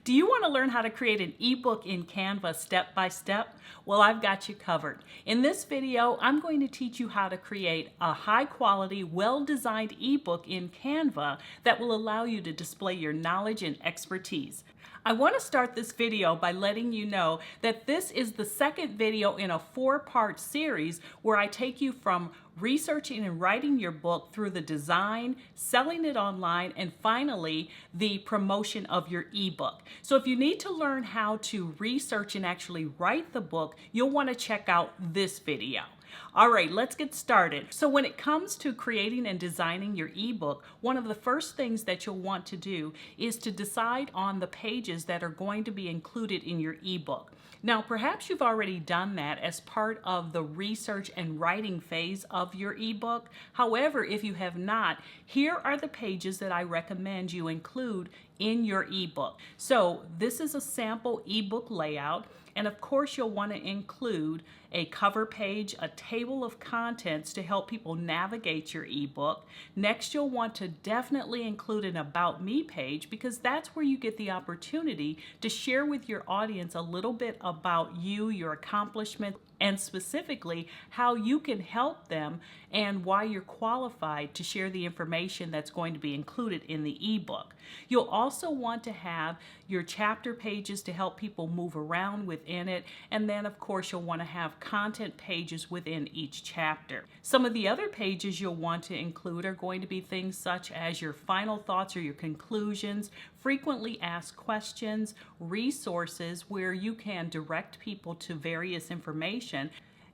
Do you want to learn how to create an ebook in Canva step by step? Well, I've got you covered. In this video, I'm going to teach you how to create a high quality, well-designed ebook in Canva that will allow you to display your knowledge and expertise. I want to start this video by letting you know that this is the second video in a 4-part series where I take you from researching and writing your book through the design, selling it online, and finally the promotion of your ebook. So if you need to learn how to research and actually write the book, you'll want to check out this video. All right, let's get started. So when it comes to creating and designing your ebook, one of the first things that you'll want to do is to decide on the pages that are going to be included in your ebook. Now, perhaps you've already done that as part of the research and writing phase of your ebook. However, if you have not, here are the pages that I recommend you include in your ebook. So this is a sample ebook layout. And of course, you'll want to include a cover page, a table of contents to help people navigate your ebook. Next, you'll want to definitely include an About Me page because that's where you get the opportunity to share with your audience a little bit about you, your accomplishments, and specifically how you can help them and why you're qualified to share the information that's going to be included in the ebook. You'll also want to have your chapter pages to help people move around within it, and then of course you'll want to have content pages within each chapter. Some of the other pages you'll want to include are going to be things such as your final thoughts or your conclusions, frequently asked questions, resources where you can direct people to various information.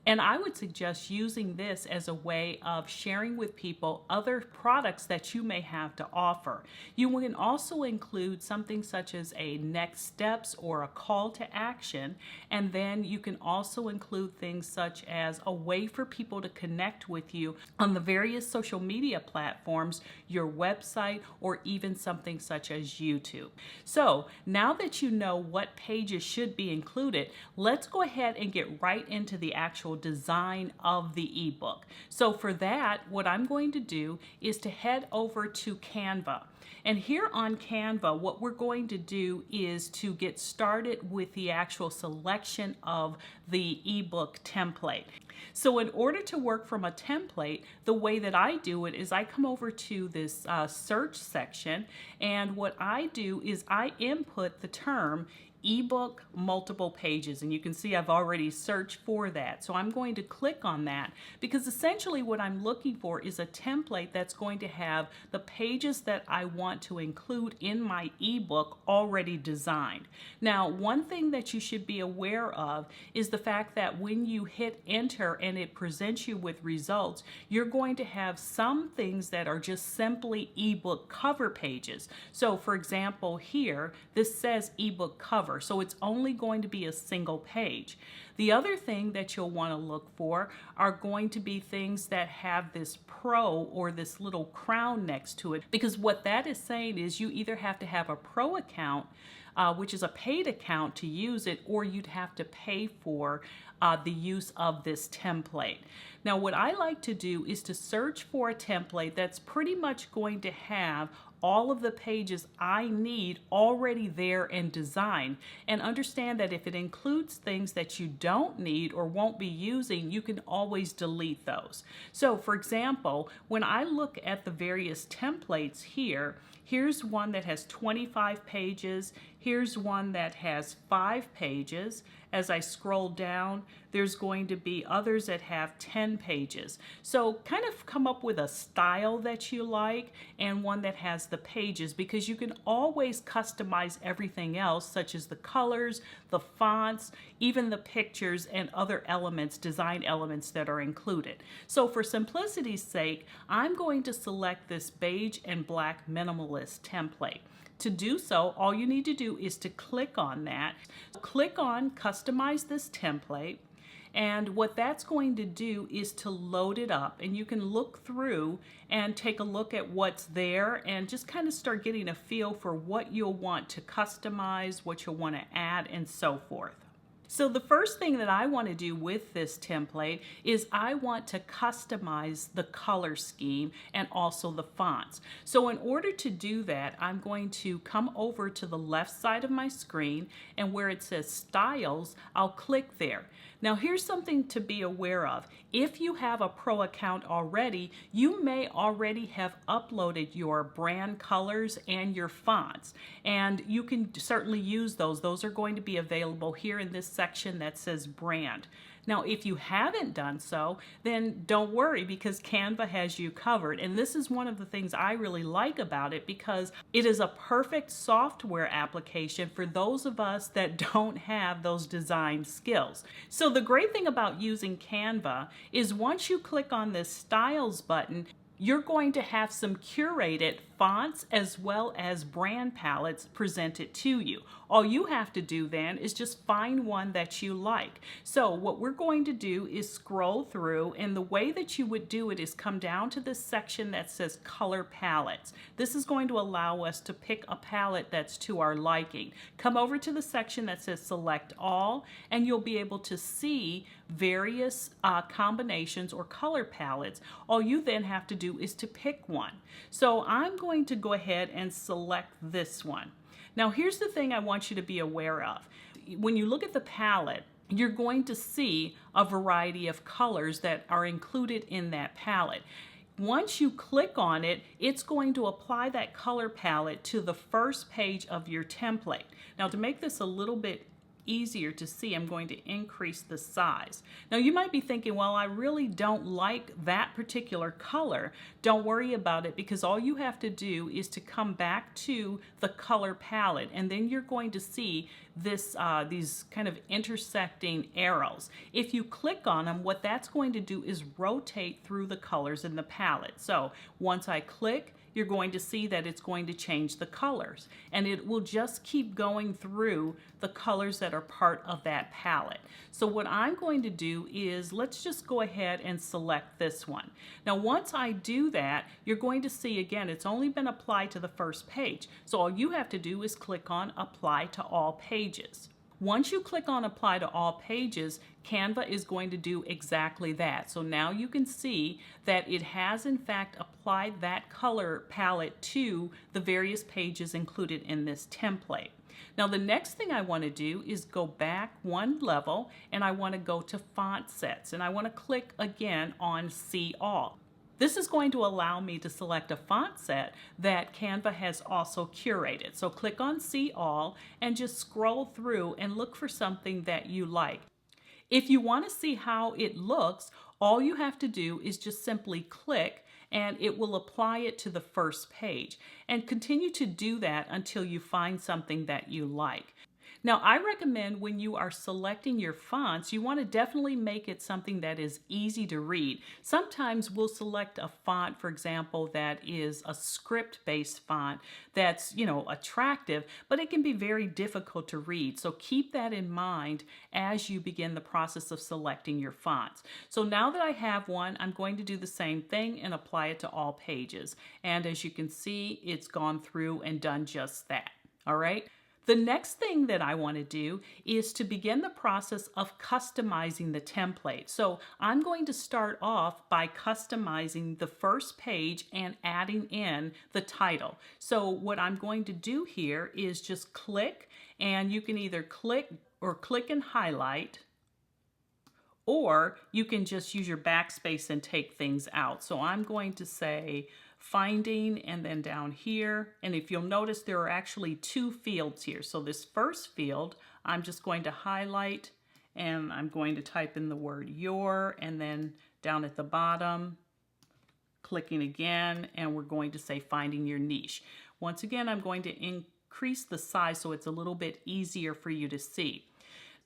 And I would suggest using this as a way of sharing with people other products that you may have to offer. You can also include something such as a next steps or a call to action. And then you can also include things such as a way for people to connect with you on the various social media platforms, your website, or even something such as YouTube. So now that you know what pages should be included, let's go ahead and get right into the actual design of the ebook. So for that, what I'm going to do is to head over to Canva. And here on Canva, what we're going to do is to get started with the actual selection of the ebook template. So in order to work from a template, the way that I do it is I come over to this search section, and what I do is I input the term ebook multiple pages, and you can see I've already searched for that. So I'm going to click on that because essentially what I'm looking for is a template that's going to have the pages that I want to include in my ebook already designed. Now, one thing that you should be aware of is the fact that when you hit enter and it presents you with results, you're going to have some things that are just simply ebook cover pages. So for example, here this says ebook cover. So it's only going to be a single page. The other thing that you'll want to look for are going to be things that have this pro or this little crown next to it, because what that is saying is you either have to have a pro account, which is a paid account to use it, or you'd have to pay for the use of this template. Now, what I like to do is to search for a template that's pretty much going to have all of the pages I need already there and designed, and understand that if it includes things that you don't need or won't be using, you can always delete those. So for example, when I look at the various templates here, here's one that has 25 pages. Here's one that has 5 pages. As I scroll down, there's going to be others that have 10 pages. So kind of come up with a style that you like and one that has the pages, because you can always customize everything else, such as the colors, the fonts, even the pictures and other elements, design elements that are included. So for simplicity's sake, I'm going to select this beige and black minimalist template. To do so, all you need to do is to click on that. Click on Customize this template, and what that's going to do is to load it up, and you can look through and take a look at what's there and just kind of start getting a feel for what you'll want to customize, what you'll want to add, and so forth. So the first thing that I want to do with this template is I want to customize the color scheme and also the fonts. So in order to do that, I'm going to come over to the left side of my screen, and where it says Styles, I'll click there. Now here's something to be aware of. If you have a pro account already, you may already have uploaded your brand colors and your fonts, and you can certainly use those. Those are going to be available here in this section that says brand. Now, if you haven't done so, then don't worry, because Canva has you covered. And this is one of the things I really like about it, because it is a perfect software application for those of us that don't have those design skills. So the great thing about using Canva is once you click on this Styles button, you're going to have some curated fonts as well as brand palettes presented to you. All you have to do then is just find one that you like. So what we're going to do is scroll through, and the way that you would do it is come down to this section that says color palettes. This is going to allow us to pick a palette that's to our liking. Come over to the section that says select all, and you'll be able to see various combinations or color palettes. All you then have to do is to pick one. So I'm going to go ahead and select this one. Now here's the thing I want you to be aware of. When you look at the palette, you're going to see a variety of colors that are included in that palette. Once you click on it, it's going to apply that color palette to the first page of your template. Now to make this a little bit easier to see, I'm going to increase the size. Now you might be thinking, well, I really don't like that particular color. Don't worry about it, because all you have to do is to come back to the color palette, and then you're going to see this these kind of intersecting arrows. If you click on them, what that's going to do is rotate through the colors in the palette. So once I click, you're going to see that it's going to change the colors, and it will just keep going through the colors that are part of that palette. So what I'm going to do is, let's just go ahead and select this one. Now once I do that, you're going to see again it's only been applied to the first page. So all you have to do is click on apply to all pages. Once you click on apply to all pages, Canva is going to do exactly that. So now you can see that it has in fact applied that color palette to the various pages included in this template. Now the next thing I want to do is go back one level, and I want to go to font sets, and I want to click again on see all. This is going to allow me to select a font set that Canva has also curated. So click on See All and just scroll through and look for something that you like. If you want to see how it looks, all you have to do is just simply click, and it will apply it to the first page. And continue to do that until you find something that you like. Now, I recommend when you are selecting your fonts, you want to definitely make it something that is easy to read. Sometimes we'll select a font, for example, that is a script-based font that's, attractive, but it can be very difficult to read. So keep that in mind as you begin the process of selecting your fonts. So now that I have one, I'm going to do the same thing and apply it to all pages. And as you can see, it's gone through and done just that. All right. The next thing that I want to do is to begin the process of customizing the template. So I'm going to start off by customizing the first page and adding in the title. So what I'm going to do here is just click, and you can either click and highlight, or you can just use your backspace and take things out. So I'm going to say finding, and then down here, and if you'll notice, there are actually two fields here. So this first field, I'm just going to highlight, and I'm going to type in the word your, and then down at the bottom, clicking again, and we're going to say finding your niche. Once again, I'm going to increase the size so it's a little bit easier for you to see.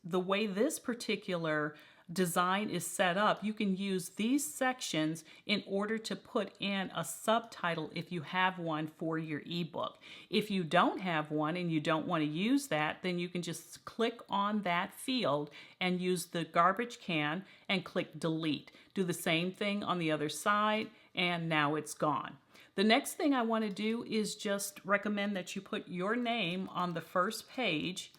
The way this particular design is set up, you can use these sections in order to put in a subtitle if you have one for your ebook. If you don't have one and you don't want to use that, then you can just click on that field and use the garbage can and click delete. Do the same thing on the other side, and now it's gone. The next thing I want to do is just recommend that you put your name on the first page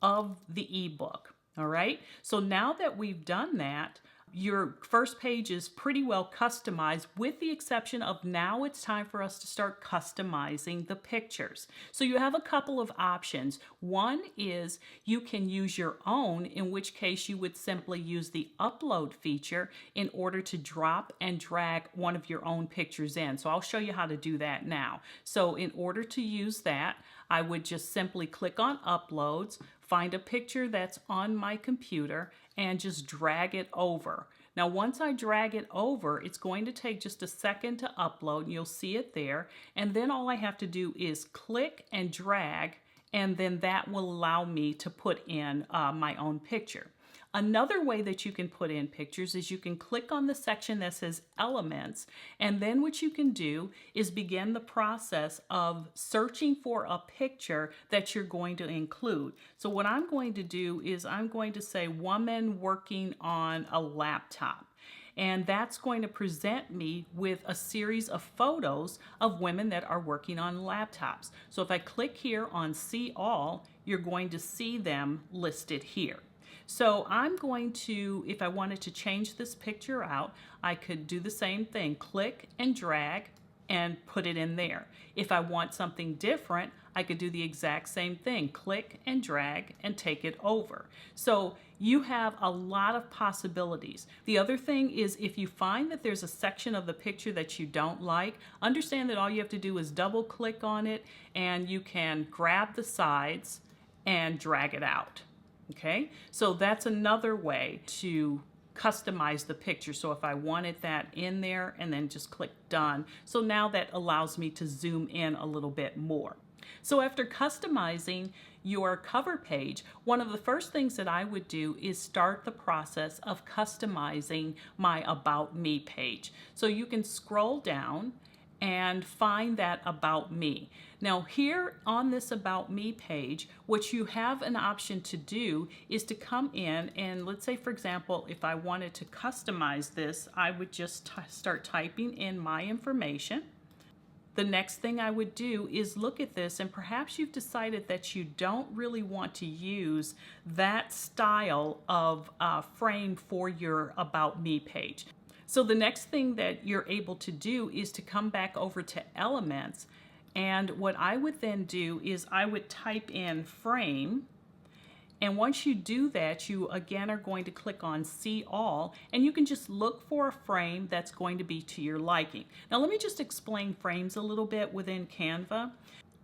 of the ebook. All right, so now that we've done that, your first page is pretty well customized, with the exception of now it's time for us to start customizing the pictures. So you have a couple of options. One is you can use your own, in which case you would simply use the upload feature in order to drop and drag one of your own pictures in. So I'll show you how to do that now. So in order to use that, I would just simply click on uploads, find a picture that's on my computer, and just drag it over. Now, once I drag it over, it's going to take just a second to upload, and you'll see it there. And then all I have to do is click and drag, and then that will allow me to put in my own picture. Another way that you can put in pictures is you can click on the section that says Elements, and then what you can do is begin the process of searching for a picture that you're going to include. So what I'm going to do is I'm going to say woman working on a laptop. And that's going to present me with a series of photos of women that are working on laptops. So if I click here on See All, you're going to see them listed here. So I'm going to, if I wanted to change this picture out, I could do the same thing, click and drag and put it in there. If I want something different, I could do the exact same thing, click and drag and take it over. So you have a lot of possibilities. The other thing is, if you find that there's a section of the picture that you don't like, understand that all you have to do is double click on it and you can grab the sides and drag it out. Okay, so that's another way to customize the picture. So if I wanted that in there, and then just click done. So now that allows me to zoom in a little bit more. So after customizing your cover page, one of the first things that I would do is start the process of customizing my About Me page. So you can scroll down and find that About Me. Now here on this About Me page, what you have an option to do is to come in and, let's say for example, if I wanted to customize this, I would just start typing in my information. The next thing I would do is look at this, and perhaps you've decided that you don't really want to use that style of frame for your About Me page. So the next thing that you're able to do is to come back over to Elements, and what I would then do is I would type in frame, and once you do that, you again are going to click on See All, and you can just look for a frame that's going to be to your liking. Now let me just explain frames a little bit within Canva.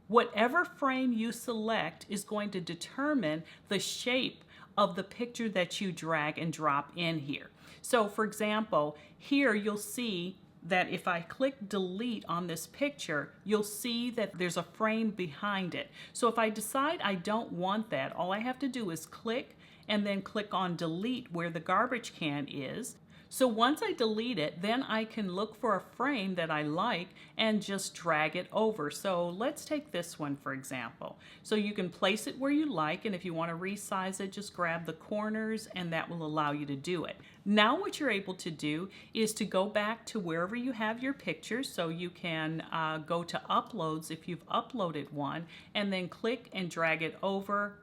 Whatever frame you select is going to determine the shape of the picture that you drag and drop in here. So for example, here you'll see that if I click delete on this picture, you'll see that there's a frame behind it. So if I decide I don't want that, all I have to do is click and then click on delete where the garbage can is. So once I delete it, then I can look for a frame that I like and just drag it over. So let's take this one for example. So you can place it where you like, and if you want to resize it, just grab the corners and that will allow you to do it. Now what you're able to do is to go back to wherever you have your pictures. So you can go to uploads if you've uploaded one, and then click and drag it over.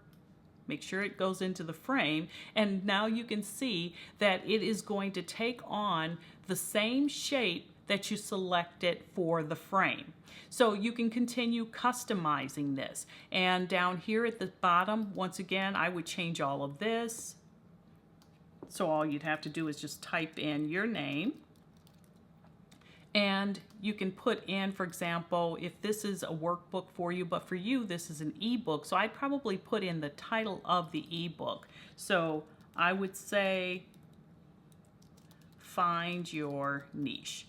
Make sure it goes into the frame, and now you can see that it is going to take on the same shape that you selected for the frame. So you can continue customizing this. And down here at the bottom, once again, I would change all of this. So all you'd have to do is just type in your name. And you can put in, for example, if this is a workbook for you, but for you, this is an ebook. So I'd probably put in the title of the ebook. So I would say, find your niche.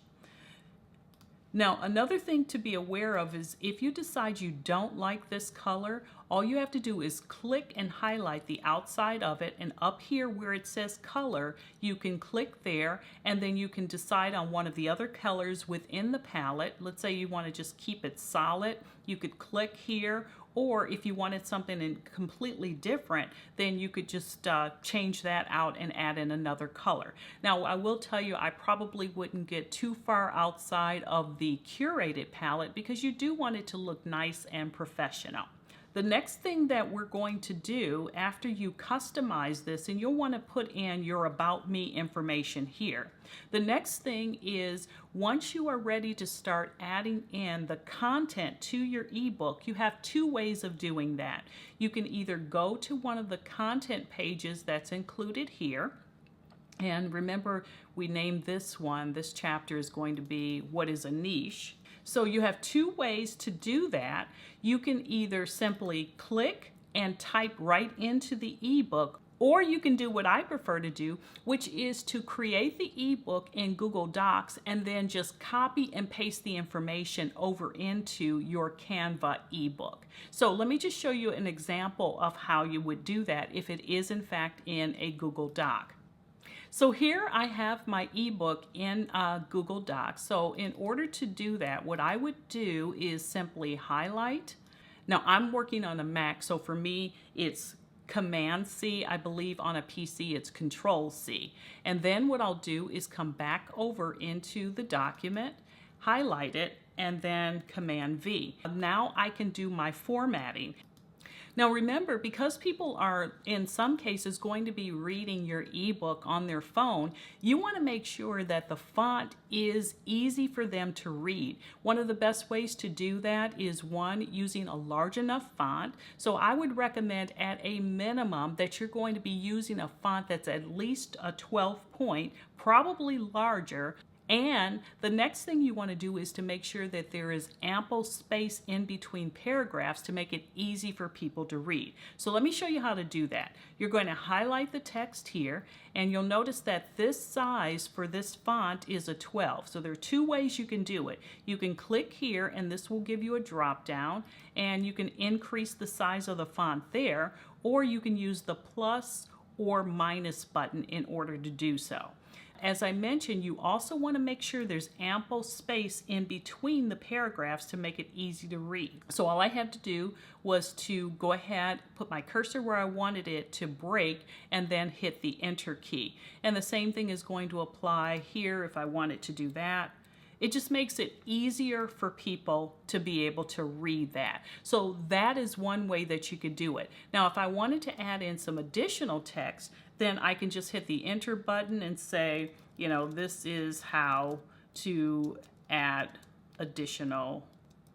Now, another thing to be aware of is if you decide you don't like this color, all you have to do is click and highlight the outside of it, and up here where it says color, you can click there, and then you can decide on one of the other colors within the palette. Let's say you want to just keep it solid, you could click here, or if you wanted something completely different, then you could just change that out and add in another color. Now, I will tell you, I probably wouldn't get too far outside of the curated palette because you do want it to look nice and professional. The next thing that we're going to do after you customize this, and you'll want to put in your About Me information here. The next thing is, once you are ready to start adding in the content to your ebook, you have two ways of doing that. You can either go to one of the content pages that's included here. And remember, we named this one, this chapter is going to be What is a Niche? So you have two ways to do that. You can either simply click and type right into the ebook, or you can do what I prefer to do, which is to create the ebook in Google Docs and then just copy and paste the information over into your Canva ebook. So let me just show you an example of how you would do that if it is in fact in a Google Doc. So here I have my ebook in Google Docs. So in order to do that, what I would do is simply highlight. Now I'm working on a Mac, so for me it's Command C. I believe on a PC it's Control C. And then what I'll do is come back over into the document, highlight it, and then Command V. Now I can do my formatting. Now remember, because people are in some cases going to be reading your ebook on their phone, you want to make sure that the font is easy for them to read. One of the best ways to do that is one, using a large enough font. So I would recommend at a minimum that you're going to be using a font that's at least a 12 point, probably larger. And the next thing you want to do is to make sure that there is ample space in between paragraphs to make it easy for people to read. So let me show you how to do that. You're going to highlight the text here, and you'll notice that this size for this font is a 12. So there are two ways you can do it. You can click here, and this will give you a drop down, and you can increase the size of the font there, or you can use the plus or minus button in order to do so. As I mentioned, you also want to make sure there's ample space in between the paragraphs to make it easy to read. So all I had to do was to go ahead, put my cursor where I wanted it to break, and then hit the Enter key. And the same thing is going to apply here if I wanted to do that. It just makes it easier for people to be able to read that. So that is one way that you could do it. Now, if I wanted to add in some additional text, then I can just hit the Enter button and say, you know, this is how to add additional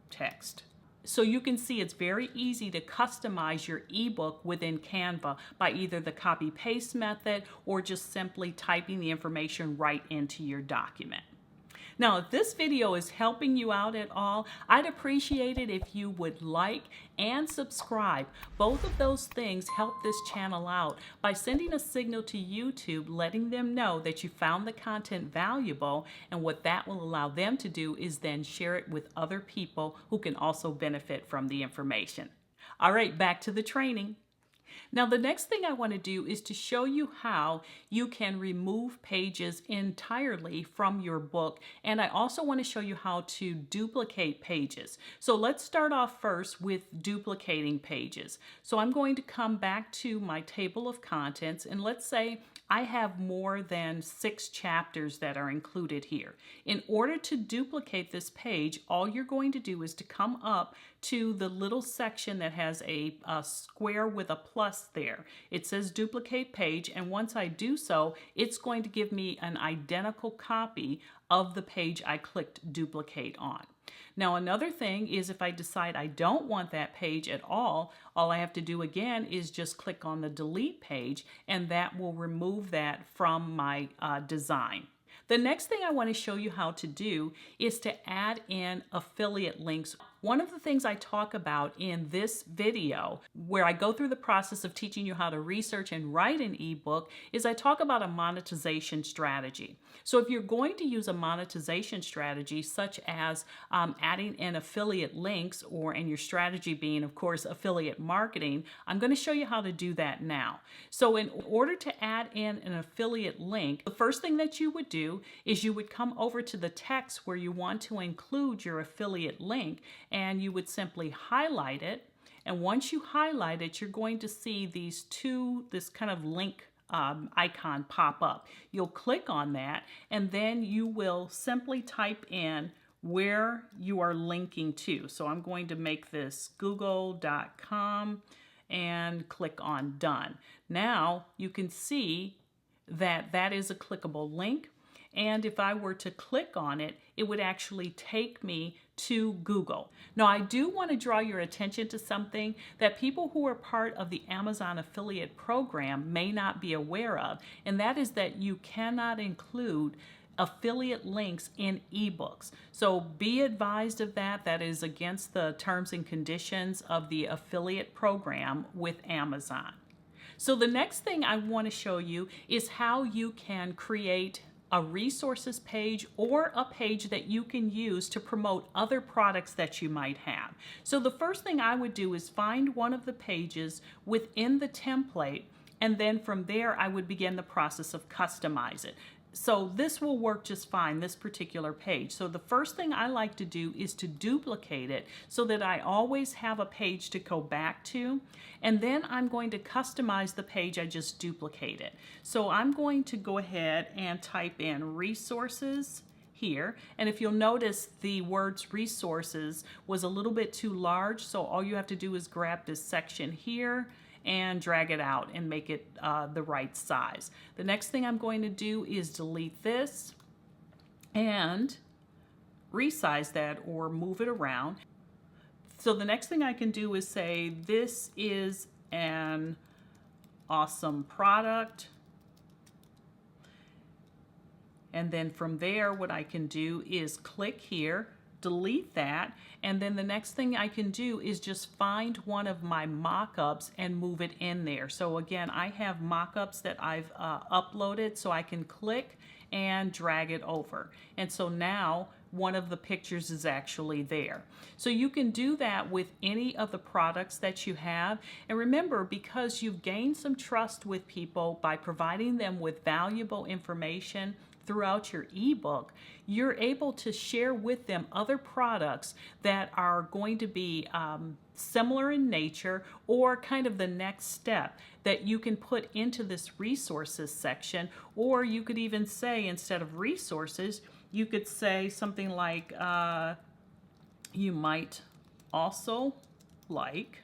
text. So you can see it's very easy to customize your ebook within Canva by either the copy-paste method or just simply typing the information right into your document. Now, if this video is helping you out at all, I'd appreciate it if you would like and subscribe. Both of those things help this channel out by sending a signal to YouTube, letting them know that you found the content valuable, and what that will allow them to do is then share it with other people who can also benefit from the information. All right, back to the training. Now, the next thing I want to do is to show you how you can remove pages entirely from your book, and I also want to show you how to duplicate pages. So let's start off first with duplicating pages. So I'm going to come back to my table of contents, and let's say I have more than 6 chapters that are included here. In order to duplicate this page, all you're going to do is to come up to the little section that has a square with a plus there. It says duplicate page, and once I do so, it's going to give me an identical copy of the page I clicked duplicate on. Now, another thing is if I decide I don't want that page at all I have to do again is just click on the delete page, and that will remove that from my design. The next thing I want to show you how to do is to add in affiliate links. One of the things I talk about in this video, where I go through the process of teaching you how to research and write an ebook, is I talk about a monetization strategy. So if you're going to use a monetization strategy, such as adding in affiliate links, and your strategy being, of course, affiliate marketing, I'm going to show you how to do that now. So in order to add in an affiliate link, the first thing that you would do is you would come over to the text where you want to include your affiliate link, and you would simply highlight it. And once you highlight it, you're going to see this kind of link icon pop up. You'll click on that, and then you will simply type in where you are linking to. So I'm going to make this google.com and click on done. Now you can see that that is a clickable link. And if I were to click on it, it would actually take me to Google. Now, I do want to draw your attention to something that people who are part of the Amazon affiliate program may not be aware of, and that is that you cannot include affiliate links in ebooks. So be advised of that. That is against the terms and conditions of the affiliate program with Amazon. So the next thing I want to show you is how you can create a resources page or a page that you can use to promote other products that you might have. So the first thing I would do is find one of the pages within the template, and then from there I would begin the process of customize it. So this will work just fine, this particular page. So the first thing I like to do is to duplicate it so that I always have a page to go back to. And then I'm going to customize the page I just duplicated. So I'm going to go ahead and type in resources here. And if you'll notice, the words resources was a little bit too large. So all you have to do is grab this section here and drag it out and make it the right size. The next thing I'm going to do is delete this and resize that or move it around. So the next thing I can do is say this is an awesome product. And then from there, what I can do is click here, delete that, and then the next thing I can do is just find one of my mock-ups and move it in there. So again, I have mock-ups that I've uploaded, so I can click and drag it over. And so now one of the pictures is actually there. So you can do that with any of the products that you have. And remember, because you've gained some trust with people by providing them with valuable information throughout your ebook, you're able to share with them other products that are going to be similar in nature or kind of the next step that you can put into this resources section. Or you could even say, instead of resources, you could say something like, you might also like.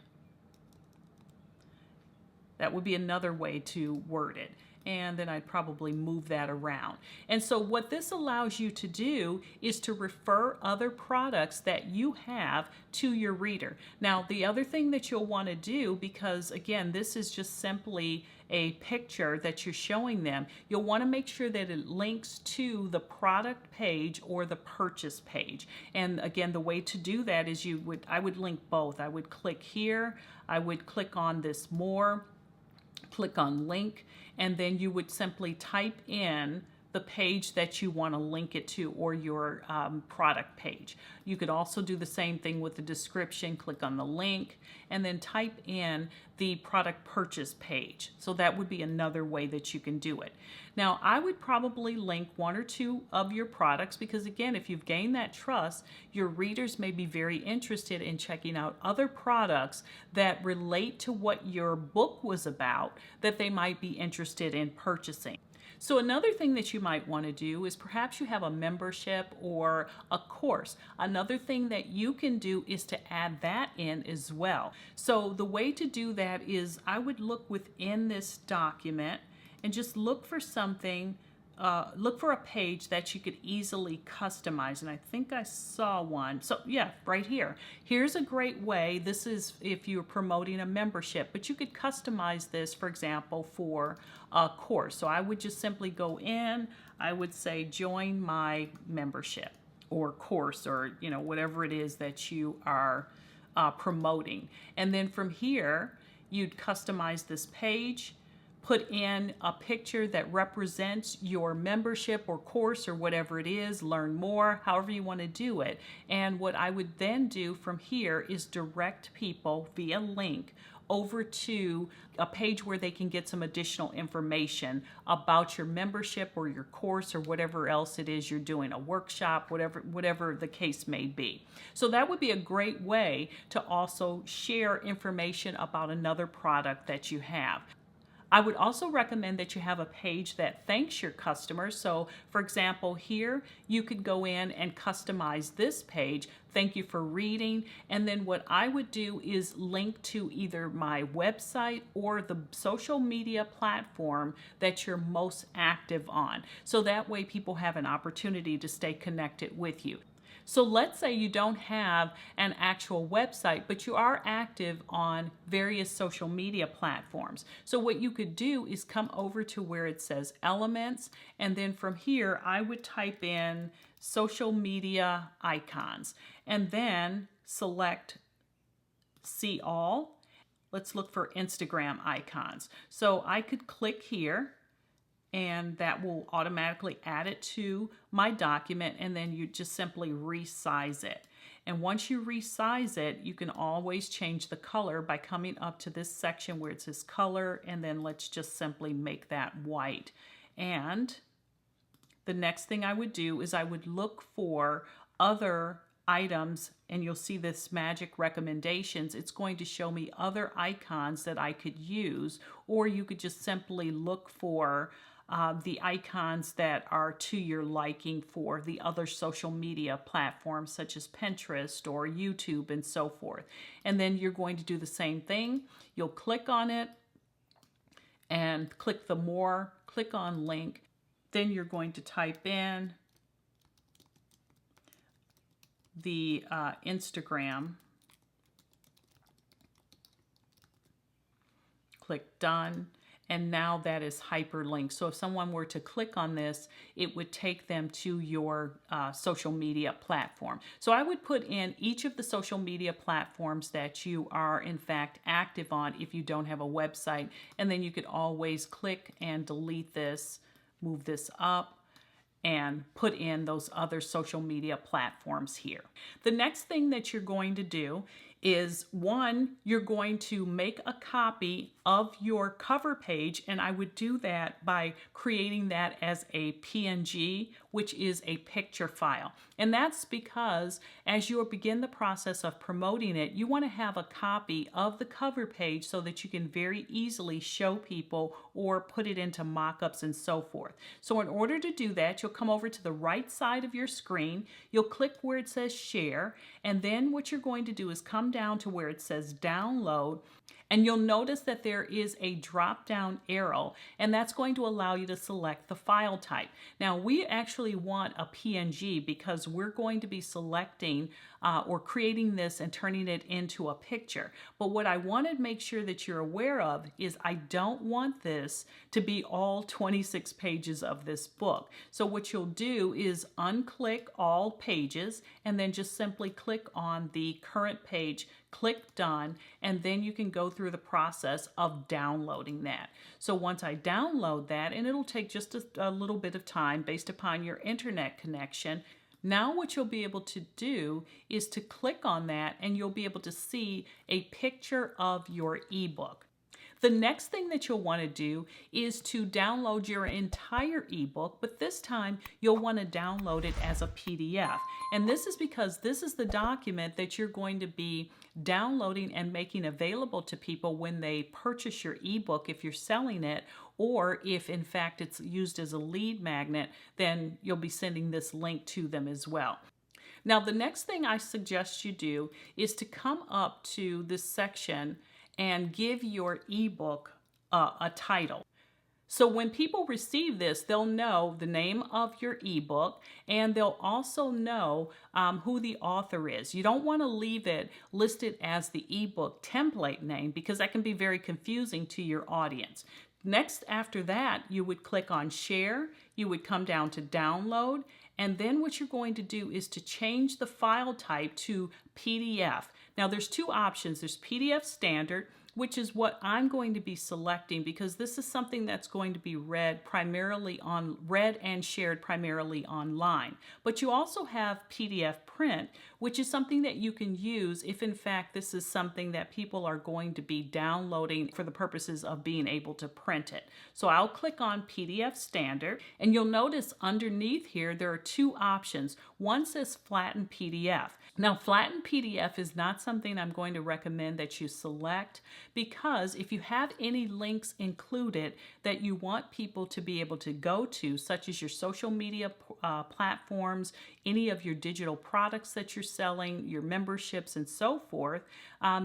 That would be another way to word it. And then I'd probably move that around. And so what this allows you to do is to refer other products that you have to your reader. Now, the other thing that you'll want to do, because again, this is just simply a picture that you're showing them, you'll want to make sure that it links to the product page or the purchase page. And again, the way to do that is I would link both. I would click here, I would click on this more, click on link, and then you would simply type in the page that you want to link it to, or your product page. You could also do the same thing with the description, click on the link, and then type in the product purchase page. So that would be another way that you can do it. Now, I would probably link one or two of your products because, again, if you've gained that trust, your readers may be very interested in checking out other products that relate to what your book was about that they might be interested in purchasing. So another thing that you might want to do is perhaps you have a membership or a course. Another thing that you can do is to add that in as well. So the way to do that is I would look within this document and just look for something, look for a page that you could easily customize. And I think I saw one. So yeah, right here. Here's a great way. This is if you're promoting a membership, but you could customize this, for example, for a course. So I would just simply go in, I would say join my membership or course, or whatever it is that you are promoting. And then from here, you'd customize this page, put in a picture that represents your membership or course or whatever it is, learn more, however you want to do it. And what I would then do from here is direct people via link over to a page where they can get some additional information about your membership or your course or whatever else it is you're doing, a workshop, whatever the case may be. So that would be a great way to also share information about another product that you have. I would also recommend that you have a page that thanks your customers. So for example, here you could go in and customize this page. Thank you for reading. And then what I would do is link to either my website or the social media platform that you're most active on. So that way people have an opportunity to stay connected with you. So let's say you don't have an actual website, but you are active on various social media platforms. So what you could do is come over to where it says Elements, and then from here I would type in social media icons, and then select See All. Let's look for Instagram icons. So I could click here, and that will automatically add it to my document, and then you just simply resize it. And once you resize it, you can always change the color by coming up to this section where it says color, and then let's just simply make that white. And the next thing I would do is I would look for other items, and you'll see this magic recommendations. It's going to show me other icons that I could use, or you could just simply look for the icons that are to your liking for the other social media platforms such as Pinterest or YouTube and so forth. And then you're going to do the same thing. You'll click on it and click the more, click on link. Then you're going to type in the Instagram. Click done. And now that is hyperlinked. So if someone were to click on this, it would take them to your social media platform. So I would put in each of the social media platforms that you are in fact active on if you don't have a website. And then you could always click and delete this, move this up, and put in those other social media platforms here. The next thing that you're going to do is, one, you're going to make a copy of your cover page, and I would do that by creating that as a PNG, which is a picture file. And that's because as you begin the process of promoting it, you want to have a copy of the cover page so that you can very easily show people or put it into mock-ups and so forth. So in order to do that, you'll come over to the right side of your screen, you'll click where it says share, and then what you're going to do is come down to where it says download, and you'll notice that there is a drop-down arrow, and that's going to allow you to select the file type. Now, we actually want a PNG because we're going to be selecting or creating this and turning it into a picture. But what I want to make sure that you're aware of is I don't want this to be all 26 pages of this book. So what you'll do is unclick all pages and then just simply click on the current page, click done, and then you can go through the process of downloading that. So once I download that, and it'll take just a little bit of time based upon your internet connection, now what you'll be able to do is to click on that and you'll be able to see a picture of your ebook. The next thing that you'll want to do is to download your entire ebook, but this time you'll want to download it as a PDF. And this is because this is the document that you're going to be downloading and making available to people when they purchase your ebook if you're selling it, or if in fact it's used as a lead magnet, then you'll be sending this link to them as well. Now, the next thing I suggest you do is to come up to this section and give your ebook a title. So when people receive this, they'll know the name of your ebook, and they'll also know who the author is. You don't want to leave it listed as the ebook template name because that can be very confusing to your audience. Next, after that, you would click on share, you would come down to download, and then what you're going to do is to change the file type to PDF. Now there's two options. There's PDF standard, which is what I'm going to be selecting because this is something that's going to be read and shared primarily online. But you also have PDF print, which is something that you can use if in fact this is something that people are going to be downloading for the purposes of being able to print it. So I'll click on PDF standard, and you'll notice underneath here there are two options. One says flatten PDF. Now, flattened PDF is not something I'm going to recommend that you select, because if you have any links included that you want people to be able to go to, such as your social media platforms, any of your digital products that you're selling, your memberships and so forth,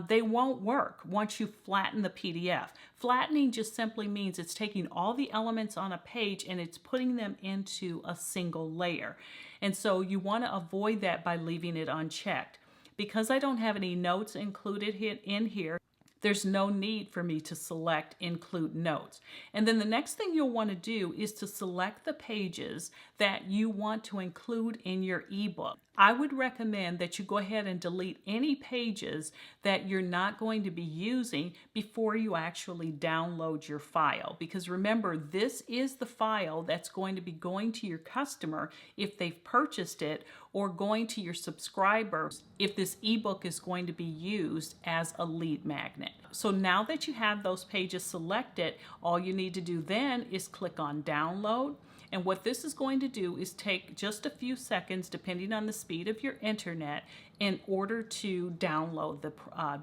they won't work once you flatten the PDF. Flattening just simply means it's taking all the elements on a page and it's putting them into a single layer. And so you want to avoid that by leaving it unchecked. Because I don't have any notes included in here, there's no need for me to select include notes. And then the next thing you'll want to do is to select the pages that you want to include in your ebook. I would recommend that you go ahead and delete any pages that you're not going to be using before you actually download your file. Because remember, this is the file that's going to be going to your customer if they've purchased it, or going to your subscribers if this ebook is going to be used as a lead magnet. So now that you have those pages selected, all you need to do then is click on download. And what this is going to do is take just a few seconds, depending on the speed of your internet, in order to download the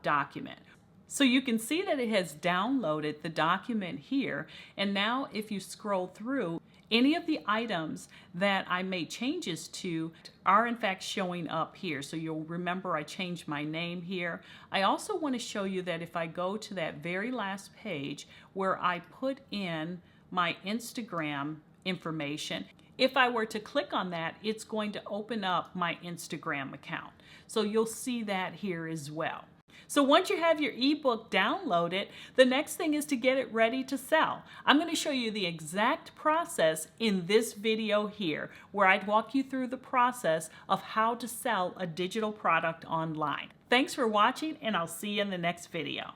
document. So you can see that it has downloaded the document here. And now if you scroll through, any of the items that I made changes to are in fact showing up here. So you'll remember I changed my name here. I also want to show you that if I go to that very last page where I put in my Instagram information, if I were to click on that, it's going to open up my Instagram account. So you'll see that here as well. So once you have your ebook downloaded, the next thing is to get it ready to sell. I'm going to show you the exact process in this video here, where I'd walk you through the process of how to sell a digital product online. Thanks for watching, and I'll see you in the next video.